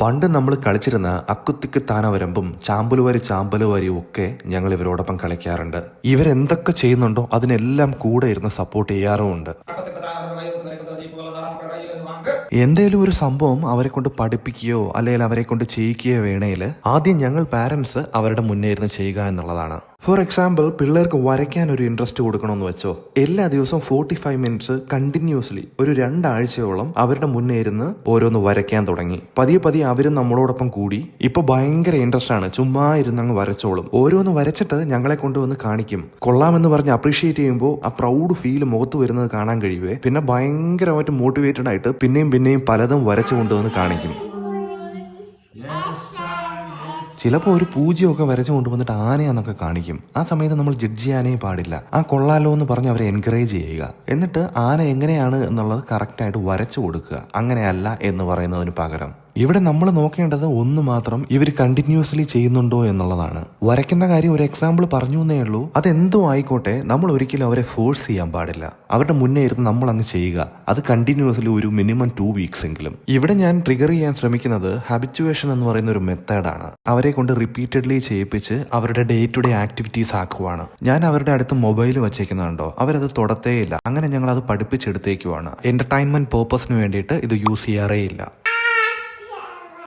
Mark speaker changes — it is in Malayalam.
Speaker 1: പണ്ട് നമ്മൾ കളിച്ചിരുന്ന അക്കുത്തിക്ക് താനവരമ്പും ചാമ്പലുവാരിയും ഒക്കെ ഞങ്ങൾ ഇവരോടൊപ്പം കളിക്കാറുണ്ട്. ഇവരെന്തൊക്കെ ചെയ്യുന്നുണ്ടോ അതിനെല്ലാം കൂടെ ഇരുന്ന് സപ്പോർട്ട് ചെയ്യാറുമുണ്ട്. എന്തേലും ഒരു സംഭവം അവരെ കൊണ്ട് പഠിപ്പിക്കുകയോ അല്ലെങ്കിൽ അവരെ കൊണ്ട് ചെയ്യിക്കുകയോ വേണേൽ ആദ്യം ഞങ്ങൾ പാരന്റ്സ് അവരുടെ മുന്നേ ഇരുന്ന് ചെയ്യുക എന്നുള്ളതാണ്. ഫോർ എക്സാമ്പിൾ, പിള്ളേർക്ക് വരയ്ക്കാൻ ഒരു ഇൻട്രസ്റ്റ് കൊടുക്കണമെന്ന് വെച്ചോ, എല്ലാ ദിവസവും 45 മിനിറ്റ്സ് കണ്ടിന്യൂസ്ലി ഒരു 2 ആഴ്ചയോളം അവരുടെ മുന്നേ ഇരുന്ന് ഓരോന്ന് വരയ്ക്കാൻ തുടങ്ങി. പതിയെ അവരും നമ്മളോടൊപ്പം കൂടി. ഇപ്പൊ ഭയങ്കര ഇൻട്രസ്റ്റ് ആണ്, ചുമ്മാ ഇരുന്ന് അങ്ങ് വരച്ചോളും. ഓരോന്ന് വരച്ചിട്ട് ഞങ്ങളെ കൊണ്ടുവന്ന് കാണിക്കും. കൊള്ളാമെന്ന് പറഞ്ഞ് അപ്രീഷിയേറ്റ് ചെയ്യുമ്പോൾ ആ പ്രൗഡ് ഫീൽ മുഖത്ത് വരുന്നത് കാണാൻ കഴിയുവേ. പിന്നെ ഭയങ്കരമായിട്ട് മോട്ടിവേറ്റഡ് ആയിട്ട് പിന്നെയും പലതും വരച്ചു കൊണ്ടുവന്ന് കാണിക്കും. ചിലപ്പോൾ ഒരു പൂജയൊക്കെ വരച്ചു കൊണ്ടുവന്നിട്ട് ആനയാന്നൊക്കെ കാണിക്കും. ആ സമയത്ത് നമ്മൾ ജഡ്ജ് ചെയ്യാനേ പാടില്ല. ആ കൊള്ളാലോ എന്ന് പറഞ്ഞ് അവരെ എൻകറേജ് ചെയ്യുക. എന്നിട്ട് ആന എങ്ങനെയാണ് എന്നുള്ളത് കറക്റ്റായിട്ട് വരച്ചു കൊടുക്കുക. അങ്ങനെയല്ല എന്ന് പറയുന്നതിന് പകരം ഇവിടെ നമ്മൾ നോക്കേണ്ടത് ഒന്ന് മാത്രം, ഇവർ കണ്ടിന്യൂസ്ലി ചെയ്യുന്നുണ്ടോ എന്നുള്ളതാണ്. വരയ്ക്കുന്ന കാര്യം ഒരു എക്സാമ്പിൾ പറഞ്ഞു എന്നേ ഉള്ളൂ. അതെന്തോ ആയിക്കോട്ടെ, നമ്മൾ ഒരിക്കലും അവരെ ഫോഴ്സ് ചെയ്യാൻ പാടില്ല. അവരുടെ മുന്നേ ഇരുന്ന് നമ്മൾ അങ്ങ് ചെയ്യുക. അത് കണ്ടിന്യൂസ്ലി ഒരു മിനിമം 2 വീക്സ് എങ്കിലും. ഇവിടെ ഞാൻ ട്രിഗർ ചെയ്യാൻ ശ്രമിക്കുന്നത് ഹാബിറ്റുവേഷൻ എന്ന് പറയുന്ന ഒരു മെത്തേഡാണ്. അവരെ കൊണ്ട് റിപ്പീറ്റഡ്ലി ചെയ്യിപ്പിച്ച് അവരുടെ ഡേ ടു ഡേ ആക്ടിവിറ്റീസ് ആക്കുവാണ്. ഞാൻ അവരുടെ അടുത്ത് മൊബൈൽ വെച്ചേക്കുന്നുണ്ടോ, അവരത് തൊടത്തേയില്ല. അങ്ങനെ ഞങ്ങൾ അത് പഠിപ്പിച്ചെടുത്തേക്കുവാണ്. എന്റർടൈൻമെന്റ് പേർപ്പസിന് വേണ്ടിയിട്ട് ഇത് യൂസ് ചെയ്യാറേ ഇല്ല.